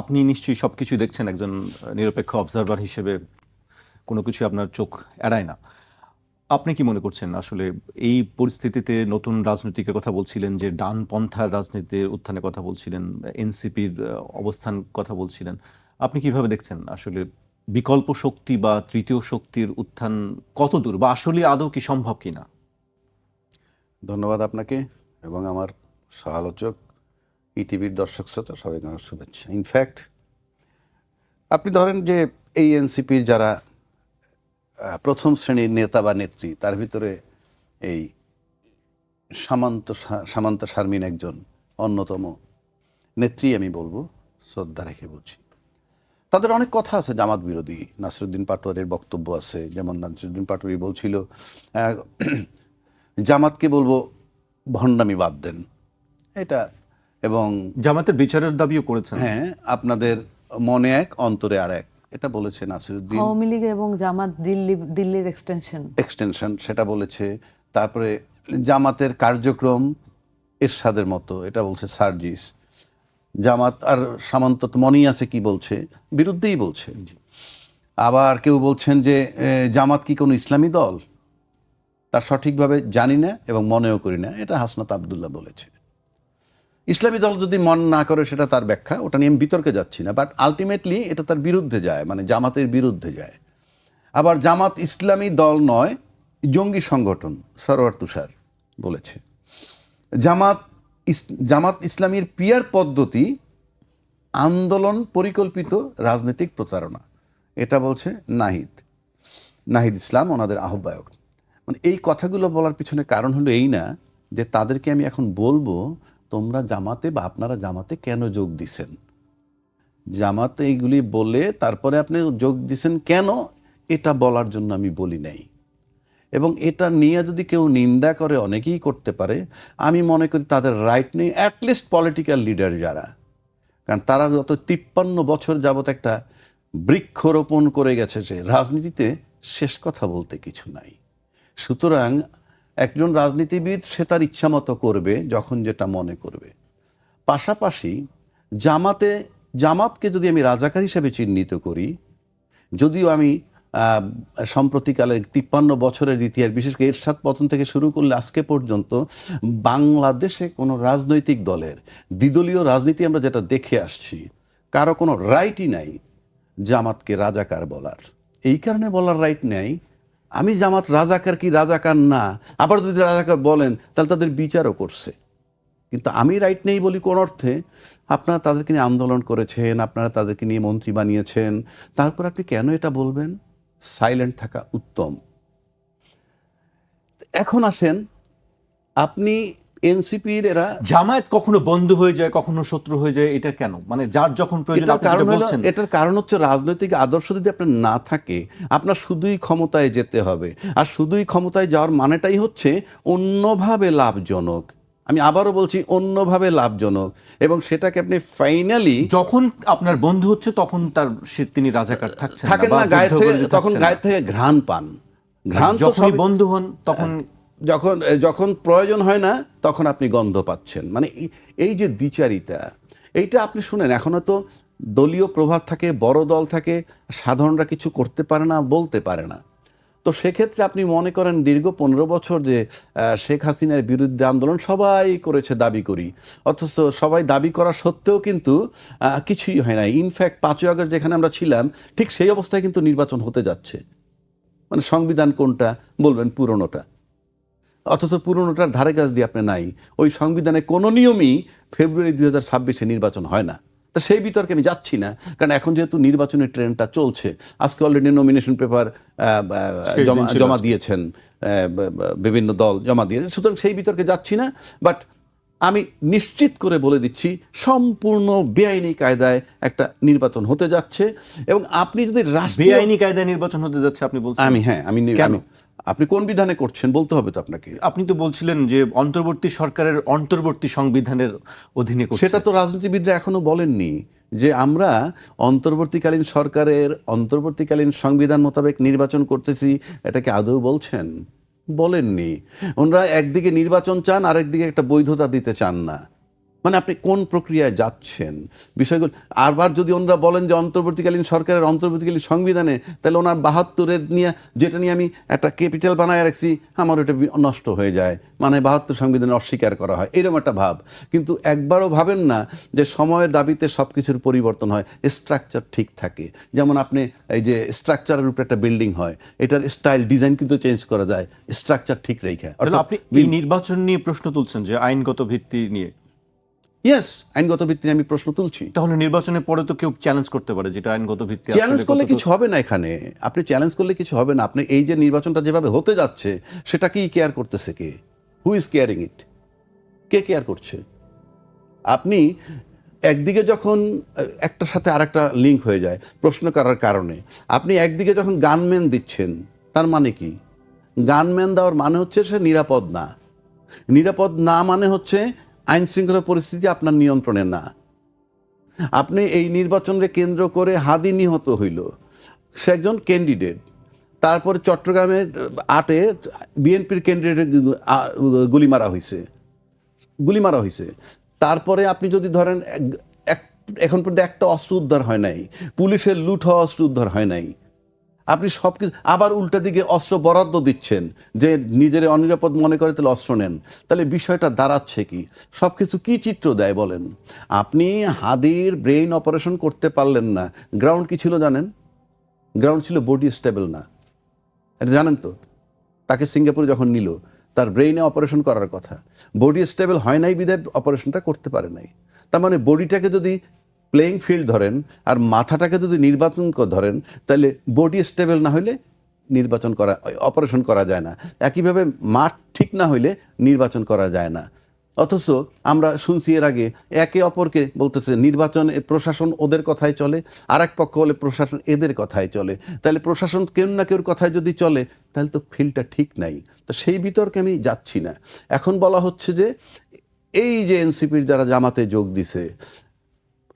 আপনি নিশ্চয়ই সবকিছু দেখছেন একজন নিরপেক্ষ অবজারভার হিসেবে, কোনো কিছু আপনার চোখ এড়ায় না। আপনি কি মনে করছেন আসলে এই পরিস্থিতিতে নতুন রাজনীতিকের কথা বলছিলেন, যে ডানপন্থার রাজনীতির উত্থানের কথা বলছিলেন, এনসিপির অবস্থান কথা বলছিলেন, আপনি কিভাবে দেখছেন আসলে বিকল্প শক্তি বা তৃতীয় শক্তির উত্থান কত দূর, বা আসলে আদৌ কি সম্ভব কিনা? ধন্যবাদ আপনাকে এবং আমার সহ-আলোচক ইটিভির দর্শক শ্রোতা সবাইকে আমার শুভেচ্ছা। ইনফ্যাক্ট আপনি ধরেন যে এই এনসিপির যারা প্রথম শ্রেণীর নেতা বা নেত্রী, তার ভিতরে এই সামান্ত শারমিন একজন অন্যতম নেত্রী, আমি বলবো, শ্রদ্ধা রেখে বলছি। তাদের অনেক কথা আছে জামাত বিরোধী। নাসিরুদ্দিন পাটোয়ারির বক্তব্য আছে, যেমন নাসিরুদ্দিন পাটোয়ারি বলছিল জামাতকে বলবো ভণ্ডামি বাদ দেন, এটা, এবং জামাতের বিচারের দাবিও করেছেন। হ্যাঁ, আপনাদের মনে এক অন্তরে আর এক, এটা বলেছে নাসিরুদ্দিন। আওয়ামী লীগ এবং জামাত দিল্লির এক্সটেনশন সেটা বলেছে। তারপরে জামাতের কার্যক্রম এরশাদের মতো, এটা বলছে সার্জিস। জামাত আর সামন্ত মনেই আছে কি বলছে, বিরুদ্ধেই বলছে। আবার কেউ বলছেন যে জামাত কি কোনো ইসলামী দল, তা সঠিকভাবে জানি না এবং মনেও করি না, এটা হাসনাত আবদুল্লাহ বলেছে। ইসলামী দল যদি মন না করে সেটা তার ব্যাখ্যা, ওটা নিয়ে আমি বিতর্কে যাচ্ছি না, বাট আলটিমেটলি এটা তার বিরুদ্ধে যায়, মানে জামাতের বিরুদ্ধে যায়। আবার জামাত ইসলামী দল নয়, জঙ্গি সংগঠন, সরওয়ার তুষার বলেছে। জামাত ইসলামীর পিয়ার পদ্ধতি আন্দোলন পরিকল্পিত রাজনৈতিক প্রতারণা, এটা বলছে নাহিদ ইসলাম, ওনাদের আহ্বায়ক। মানে এই কথাগুলো বলার পিছনে কারণ হলো এই না যে তাদেরকে আমি এখন বলবো তোমরা জামাতে বা আপনারা জামাতে কেন যোগ দিছেন, জামাতে এইগুলি বলে তারপরে আপনি যোগ দিছেন কেন, এটা বলার জন্য আমি বলি নাই। এবং এটা নিয়ে যদি কেউ নিন্দা করে, অনেকেই করতে পারে, আমি মনে করি তাদের রাইট নেই, অ্যাটলিস্ট পলিটিক্যাল লিডার যারা, কারণ তারা যত 53 বছর যাবৎ একটা বৃক্ষরোপণ করে গেছে, সে রাজনীতিতে শেষ কথা বলতে কিছু নাই। সুতরাং একজন রাজনীতিবিদ সে তার ইচ্ছা মতো করবে যখন যেটা মনে করবে। পাশাপাশি জামাতকে যদি আমি রাজাকার হিসেবে চিহ্নিত করি, যদিও আমি সম্প্রতিকালে 53 বছরের ইতিহাস, বিশেষ করে এরশাদ পতন থেকে শুরু করলে আজকে পর্যন্ত বাংলাদেশে কোনো রাজনৈতিক দলের দ্বিদলীয় রাজনীতি আমরা যেটা দেখে আসছি, কারো কোনো রাইটই নাই জামাতকে রাজাকার বলার। এই কারণে বলার রাইট নেই, আমি জামাত রাজাকার কি রাজাকার না, আবার যদি রাজাকার বলেন তাহলে তাদের বিচারও করছে। কিন্তু আমি রাইট নেই বলি কোন অর্থে, আপনারা তাদেরকে নিয়ে আন্দোলন করেছেন, আপনারা তাদেরকে নিয়ে মন্ত্রী বানিয়েছেন, তারপর আপনি কেন এটা বলবেন? সাইলেন্ট থাকা উত্তম। এখন আসেন আপনি এনসিপির এরা জামায়াত কখনো বন্ধু হয়ে যায়, কখনো শত্রু হয়ে যায়, এটা কেন? মানে যার যখন প্রয়োজন আপনি যেটা বলছেন। এটার কারণ হচ্ছে রাজনৈতিক আদর্শ যদি আপনার না থাকে, আপনার শুধুই ক্ষমতায় যেতে হবে, আর শুধুই ক্ষমতায় যাওয়ার মানেটাই হচ্ছে অন্যভাবে লাভজনক। আমি আবারও বলছি, অন্যভাবে লাভজনক, এবং সেটাকে আপনি ফাইনালি যখন আপনার বন্ধু হচ্ছে তখন তিনি রাজাকার থাকেন না, তখন গায়ে থেকে ঘ্রাণ পান। ঘ্রাণ যখনই বন্ধু হন তখন, যখন প্রয়োজন হয় না তখন আপনি গন্ধ পাচ্ছেন। মানে এই যে দ্বিচারিতা, এইটা আপনি শুনেন, এখনো তো দলীয় প্রভাব থাকে, বড় দল থাকে, সাধারণরা কিছু করতে পারে না, বলতে পারে না। তো সেক্ষেত্রে আপনি মনে করেন দীর্ঘ 15 বছর যে শেখ হাসিনার বিরুদ্ধে আন্দোলন সবাই করেছে দাবি করি, অথচ সবাই দাবি করা সত্ত্বেও কিন্তু কিছুই হয় না। ইনফ্যাক্ট 5ই আগস্ট যেখানে আমরা ছিলাম ঠিক সেই অবস্থায় কিন্তু নির্বাচন হতে যাচ্ছে। মানে সংবিধান কোনটা বলবেন? পুরনোটা। অথচ পুরনোটার ধারে কাছ দিয়ে আপনি নাই। ওই সংবিধানে কোনো নিয়মই ফেব্রুয়ারি 2026-এ নির্বাচন হয় না। তা সেই বিতর্কে আমি যাচ্ছি না, কারণ এখন যেহেতু নির্বাচনের ট্রেন্ডটা চলছে, আজকে অলরেডি নমিনেশন পেপার জমা দিয়েছেন, বিভিন্ন দল জমা দিয়েছেন, সুতরাং সেই বিতর্কে যাচ্ছি না। বাট আমি নিশ্চিত করে বলে দিচ্ছি, সম্পূর্ণ বেআইনি কায়দায় একটা নির্বাচন হতে যাচ্ছে। এবং আপনি যদি বেআইনি কায়দায় নির্বাচন হতে যাচ্ছে আপনি বলছেন? আমি আপনি কোন বিধানে করছেন বলতে হবে তো আপনাকে। আপনি তো বলছিলেন যে অন্তর্বর্তী সরকারের অন্তর্বর্তী সংবিধানের অধীনে করছে। সেটা তো রাজনীতিবিদরা এখনো বলেননি যে আমরা অন্তর্বর্তীকালীন সরকারের অন্তর্বর্তীকালীন সংবিধান মোতাবেক নির্বাচন করতেছি, এটাকে আদৌ বলছেন? বলেননি। ওনারা একদিকে নির্বাচন চান, আরেকদিকে একটা বৈধতা দিতে চান না। মানে আপনি কোন প্রক্রিয়ায় যাচ্ছেন বিষয়গুলো। আবার যদি ওনারা বলেন যে অন্তর্বর্তীকালীন সরকারের অন্তর্বর্তীকালীন সংবিধানে, তাহলে ওনার 72-এর নিয়ে, যেটা নিয়ে আমি একটা ক্যাপিটাল বানায় রাখছি, আমার ওটা নষ্ট হয়ে যায়, মানে 72 সংবিধানে অস্বীকার করা হয়, এরকম একটা ভাব। কিন্তু একবারও ভাবেন না যে সময়ের দাবিতে সব কিছুর পরিবর্তন হয়, স্ট্রাকচার ঠিক থাকে। যেমন আপনি এই যে স্ট্রাকচারের উপরে একটা বিল্ডিং হয়, এটার স্টাইল ডিজাইন কিন্তু চেঞ্জ করা যায়, স্ট্রাকচার ঠিক রেখে। তাহলে আপনি এই নির্বাচন নিয়ে প্রশ্ন তুলছেন যে আইনগত ভিত্তি নিয়ে। ইয়েস, আইনগত ভিত্তি নিয়ে আমি প্রশ্ন তুলছি। তাহলে নির্বাচনের পরে তো কেউ চ্যালেঞ্জ করতে পারে যেটা আইনগত ভিত্তি চ্যালেঞ্জ করলে কিছু হবে না এখানে, আপনি চ্যালেঞ্জ করলে কিছু হবে না। আপনি এই যে নির্বাচনটা যেভাবে হতে যাচ্ছে, সেটা কি কেয়ার করতেছে কে? Who is caring it? কে কেয়ার করছে? আপনি একদিকে যখন একটার সাথে আরেকটা লিঙ্ক হয়ে যায় প্রশ্ন করার কারণে, আপনি একদিকে যখন গানম্যান দিচ্ছেন, তার মানে কি? গানম্যান দেওয়ার মানে হচ্ছে সে নিরাপদ না। নিরাপদ না মানে হচ্ছে আইন শৃঙ্খলা পরিস্থিতি আপনার নিয়ন্ত্রণে না। আপনি এই নির্বাচনকে কেন্দ্র করে হাদি নিহত হইল, সে একজন ক্যান্ডিডেট। তারপরে চট্টগ্রামের 8-এ বিএনপির ক্যান্ডিডেট গুলি মারা হয়েছে। তারপরে আপনি যদি ধরেন এখন পর্যন্ত একটা অস্ত্র উদ্ধার হয় নাই, পুলিশের লুট হওয়া অস্ত্র উদ্ধার হয় নাই। আপনি সব কিছু আবার উল্টা দিকে অস্ত্র বরাদ্দ দিচ্ছেন, যে নিজের অনিরাপদ মনে করে তাহলে অস্ত্র নেন। তাহলে বিষয়টা দাঁড়াচ্ছে কি? সব কিছু কী চিত্র দেয় বলেন? আপনি হাদির ব্রেইন অপারেশন করতে পারলেন না। গ্রাউন্ড কি ছিল জানেন? গ্রাউন্ড ছিল বডি স্টেবল না। এটা জানেন তো? তাকে সিঙ্গাপুরে যখন নিল, তার ব্রেইনে অপারেশন করার কথা, বডি স্টেবল হয় নাই বিধায় অপারেশনটা করতে পারে নাই। তার মানে বডিটাকে যদি প্লেইং ফিল্ড ধরেন আর মাথাটাকে যদি নির্বাচন ধরেন, তাহলে বডি স্টেবল না হইলে অপারেশন করা যায় না। একইভাবে মাঠ ঠিক না হইলে নির্বাচন করা যায় না। অথচ আমরা শুনছি এর আগে একে অপরকে বলতেছে নির্বাচন প্রশাসন ওদের কথায় চলে, আর এক পক্ষ বলে প্রশাসন এদের কথায় চলে। তাহলে প্রশাসন কেউ না কেউর কথায় যদি চলে, তাহলে তো ফিল্ডটা ঠিক নাই। তো সেই বিতর্কে আমি যাচ্ছি না। এখন বলা হচ্ছে যে এই যে এনসিপির যারা জামাতে যোগ দিছে,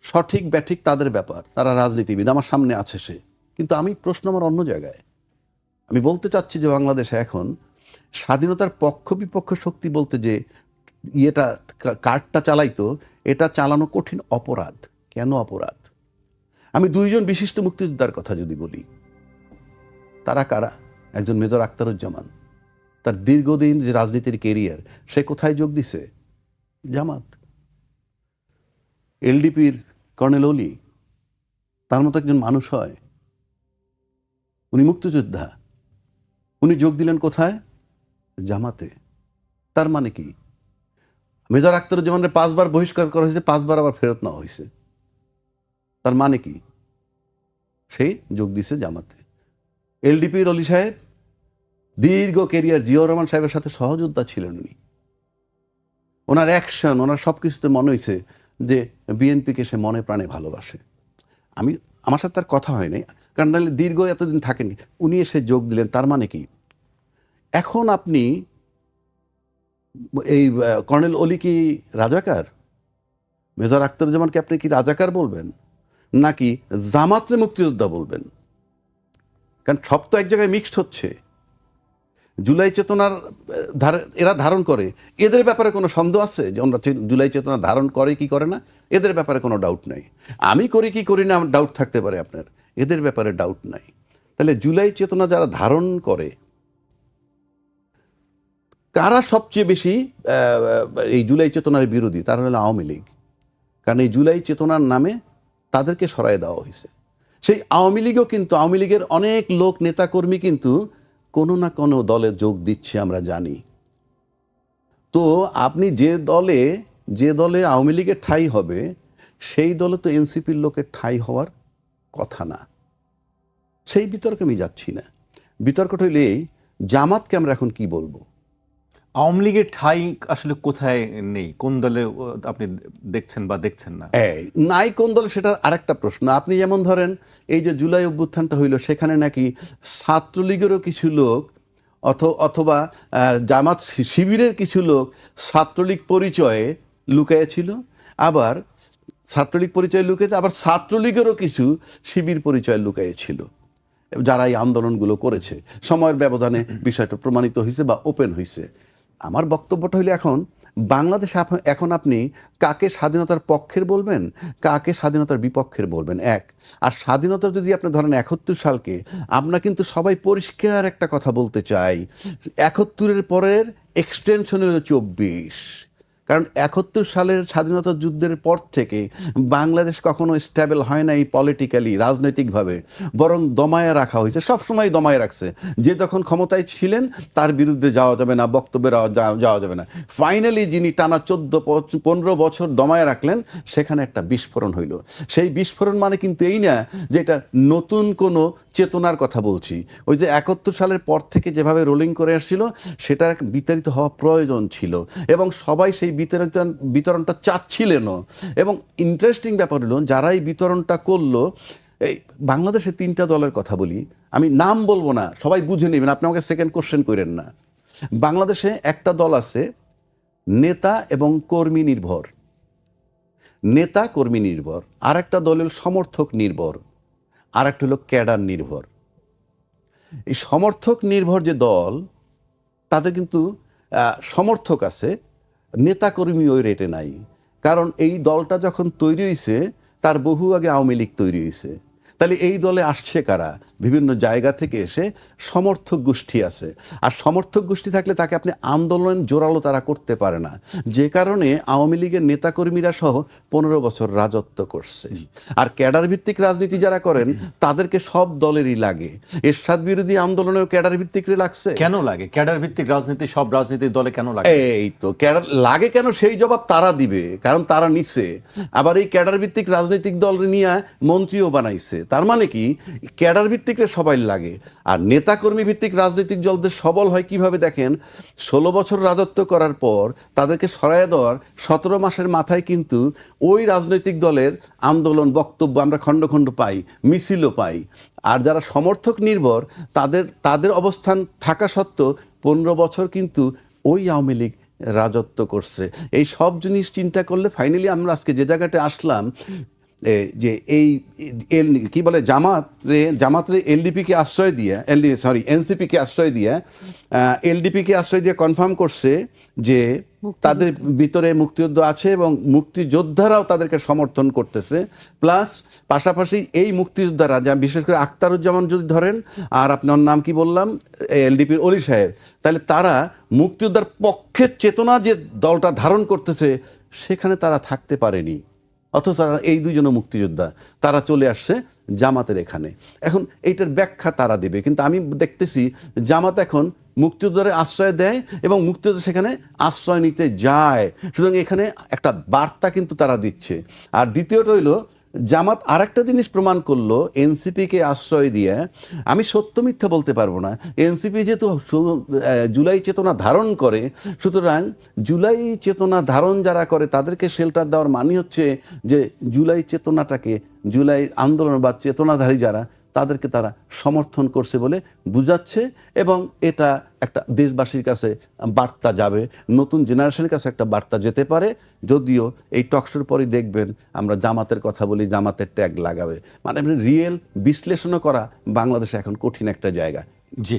সঠিক ব্যাঠিক তাদের ব্যাপার, তারা রাজনীতিবিদ, আমার সামনে আছে সে। কিন্তু আমি প্রশ্ন আমার অন্য জায়গায়। আমি বলতে চাচ্ছি যে বাংলাদেশে এখন স্বাধীনতার পক্ষ বিপক্ষ শক্তি বলতে যে কার্ডটা চালাইতো, এটা চালানো কঠিন অপরাধ। কেন অপরাধ? আমি দুইজন বিশিষ্ট মুক্তিযোদ্ধার কথা যদি বলি, তারা কারা? একজন মেজর আখতারুজ্জামান, তার দীর্ঘদিন যে রাজনীতির কেরিয়ার, সে কোথায় যোগ দিছে? জামাত। এলডিপির কর্নেল অলি, তার মতো একজন মানুষ হয়? উনি মুক্তিযোদ্ধা, উনি যোগ দিলেন কোথায়? জামাতে। তার মানে কি? মেজর আখতারুজ্জামানের 5 বার বহিষ্কার করা হয়েছে, 5 বার আবার ফেরত নেওয়া হয়েছে। তার মানে কি? সেই যোগ দিছে জামাতে। এলডিপির অলি সাহেব দীর্ঘ কেরিয়ার, জিয়াউর রহমান সাহেবের সাথে সহযোদ্ধা ছিলেন উনি। ওনার অ্যাকশন, ওনার সব কিছুতে মনে হয়েছে যে বিএনপিকে সে মনে প্রাণে ভালোবাসে। আমার সাথে তার কথা হয়নি, কারণ নাহলে দীর্ঘ এতদিন থাকেনি। উনি এসে যোগ দিলেন, তার মানে কি? এখন আপনি এই কর্নেল অলি কি রাজাকার? মেজর আখতারুজ্জামানকে আপনি কি রাজাকার বলবেন, নাকি জামাতে মুক্তিযোদ্ধা বলবেন? কারণ সব তো এক জায়গায় মিক্সড হচ্ছে। জুলাই চেতনার এরা ধারণ করে, এদের ব্যাপারে কোনো সন্দেহ আছে যে ওরা জুলাই চেতনা ধারণ করে কি করে না? এদের ব্যাপারে কোনো ডাউট নাই। আমি করি কি করি না আমার ডাউট থাকতে পারে, আপনার এদের ব্যাপারে ডাউট নাই। তাহলে জুলাই চেতনা যারা ধারণ করে, কারা সবচেয়ে বেশি এই জুলাই চেতনার বিরোধী? তারা হলো আওয়ামী লীগ। কারণ এই জুলাই চেতনার নামে তাদেরকে সরায় দেওয়া হয়েছে। সেই আওয়ামী লীগও কিন্তু, আওয়ামী লীগের অনেক লোক নেতাকর্মী কিন্তু কোনো না কোনো দলে যোগ দিচ্ছে, আমরা জানি। তো আপনি যে দলে আওয়ামী লীগের ঠাঁই হবে, সেই দলে তো এনসিপির লোকের ঠাঁই হওয়ার কথা না। সেই বিতর্কে আমি যাচ্ছি না। বিতর্কটা হইলে জামাতকে আমরা এখন কি বলবো? আওয়ামী লীগের ঠাঁই আসলে কোথায় নেই? কোন দলে আপনি দেখছেন বা দেখছেন না? নাই কোন দলে, সেটার আরেকটা প্রশ্ন। আপনি যেমন ধরেন এই যে জুলাই অভ্যুত্থানটা হইল, সেখানে নাকি ছাত্রলীগেরও কিছু লোক অথবা জামাত শিবিরের কিছু লোক ছাত্রলীগ পরিচয়ে লুকাইছিল, আবার ছাত্রলীগ পরিচয়ে লুকিয়েছে, আবার ছাত্রলীগেরও কিছু শিবির পরিচয়ে লুকাইছিল, যারা এই আন্দোলনগুলো করেছে। সময়ের ব্যবধানে বিষয়টা প্রমাণিত হয়েছে বা ওপেন হয়েছে। আমার বক্তব্যটা হইলে এখন বাংলাদেশে এখন আপনি কাকে স্বাধীনতার পক্ষের বলবেন, কাকে স্বাধীনতার বিপক্ষের বলবেন, এক। আর স্বাধীনতা যদি আপনি ধরেন ৭১ সালকে, আমরা কিন্তু সবাই পরিষ্কার একটা কথা বলতে চাই, ৭১-এর পরের এক্সটেনশন হলো ২৪। কারণ ৭১ সালের স্বাধীনতা যুদ্ধের পর থেকে বাংলাদেশ কখনো স্টেবল হয় নাই পলিটিক্যালি, রাজনৈতিকভাবে, বরং দমায়ে রাখা হয়েছে, সবসময় দমায়ে রাখছে। যে তখন ক্ষমতায় ছিলেন তার বিরুদ্ধে যাওয়া যাবে না, বক্তব্যে যাওয়া যাবে না। ফাইনালি যিনি টানা ১৪-১৫ বছর দমায়ে রাখলেন, সেখানে একটা বিস্ফোরণ হইল। সেই বিস্ফোরণ মানে কিন্তু এই না যে এটা নতুন কোনো চেতনার কথা বলছি। ওই যে ৭১ সালের পর থেকে যেভাবে রোলিং করে আসছিল, সেটা বিতাড়িত হওয়া প্রয়োজন ছিল এবং সবাই সেই বিতরণটা চাচ্ছিলেনও। এবং ইন্টারেস্টিং ব্যাপার হলো, যারা এই বিতরণটা করলো, এই বাংলাদেশে ৩টা দলের কথা বলি, আমি নাম বলবো না, সবাই বুঝে নেবেন, আপনি আমাকে সেকেন্ড কোশ্চেন করেন না। বাংলাদেশে একটা দল আছে নেতা এবং কর্মী নির্ভর, নেতা কর্মী নির্ভর, আর একটা দলের সমর্থক নির্ভর, আর একটা হলো ক্যাডার নির্ভর। এই সমর্থক নির্ভর যে দল, তাদের কিন্তু সমর্থক আছে, নেতাকর্মী ওই রেটে নাই। কারণ এই দলটা যখন তৈরি হয়েছে, তার বহু আগে আওয়ামী লীগ তৈরি হয়েছে। তাহলে এই দলে আসছে কারা? বিভিন্ন জায়গা থেকে এসে সমর্থক গোষ্ঠী আছে। আর সমর্থক গোষ্ঠী থাকলে তাকে আপনি আন্দোলন জোরালো তারা করতে পারে না। যে কারণে আওয়ামী লীগের নেতাকর্মীরা সহ ১৫ বছর রাজত্ব করছে। আর ক্যাডার ভিত্তিক রাজনীতি যারা করেন, তাদেরকে সব দলেরই লাগে। এরশাদ বিরোধী আন্দোলনেও ক্যাডার ভিত্তিক লাগছে। কেন লাগে ক্যাডার ভিত্তিক রাজনীতি সব রাজনীতির দলে কেন লাগে? এই তো ক্যাডার লাগে কেন, সেই জবাব তারা দিবে, কারণ তারা নিছে। আবার এই ক্যাডার ভিত্তিক রাজনৈতিক দল নিয়ে মন্ত্রীও বানাইছে। তার মানে কি, ক্যাডার ভিত্তিকরে সবাই লাগে। আর নেতাকর্মী ভিত্তিক রাজনৈতিক দলদের সবল হয় কিভাবে দেখেন, ১৬ বছর রাজত্ব করার পর তাদেরকে সরাইয়া দেওয়ার ১৭ মাসের মাথায় কিন্তু ওই রাজনৈতিক দলের আন্দোলন, বক্তব্য আমরা খণ্ড খণ্ড পাই, মিছিলও পাই। আর যারা সমর্থক নির্ভর, তাদের অবস্থান থাকা সত্ত্বেও ১৫ বছর কিন্তু ওই আওয়ামী লীগ রাজত্ব করছে। এই সব জিনিস চিন্তা করলে ফাইনালি আমরা আজকে যে জায়গাটা আসলাম, যে এই কি বলে জামাতরে এলডিপিকে আশ্রয় দিয়ে, এনসিপিকে আশ্রয় দিয়ে, এলডিপিকে আশ্রয় দিয়ে কনফার্ম করছে যে তাদের ভিতরে মুক্তিযুদ্ধ আছে এবং মুক্তিযোদ্ধারাও তাদেরকে সমর্থন করতেছে। প্লাস পাশাপাশি এই মুক্তিযোদ্ধারা, যা বিশেষ করে আখতারুজ্জামান যদি ধরেন, আর আপনার নাম কি বললাম, এলডিপির অলি সাহেব, তাহলে তারা মুক্তিযোদ্ধার পক্ষের চেতনা যে দলটা ধারণ করতেছে, সেখানে তারা থাকতে পারেনি। অথচ এই দুজনও মুক্তিযোদ্ধা, তারা চলে আসছে জামাতের এখানে। এখন এইটার ব্যাখ্যা তারা দেবে, কিন্তু আমি দেখতেছি জামাত এখন মুক্তিযোদ্ধারে আশ্রয় দেয় এবং মুক্তিযোদ্ধা সেখানে আশ্রয় নিতে যায়। সুতরাং এখানে একটা বার্তা কিন্তু তারা দিচ্ছে। আর দ্বিতীয়টা হইল, জামাত আরেকটা জিনিস প্রমাণ করলো, এনসিপিকে আশ্রয় দিয়ে, আমি সত্য মিথ্যা বলতে পারবো না, এনসিপি যেহেতু জুলাই চেতনা ধারণ করে, সুতরাং জুলাই চেতনা ধারণ যারা করে তাদেরকে শেল্টার দেওয়ার মানে হচ্ছে যে জুলাই চেতনাটাকে, জুলাই আন্দোলন বা চেতনাধারী যারা, তাদেরকে তারা সমর্থন করছে বলে বুঝাচ্ছে। এবং এটা একটা দেশবাসীর কাছে বার্তা যাবে, নতুন জেনারেশনের কাছে একটা বার্তা যেতে পারে। যদিও এই টকশোর পরই দেখবেন আমরা জামাতের কথা বলি, জামাতের ট্যাগ লাগাবে। মানে রিয়েল বিশ্লেষণও করা বাংলাদেশে এখন কঠিন একটা জায়গা। জি।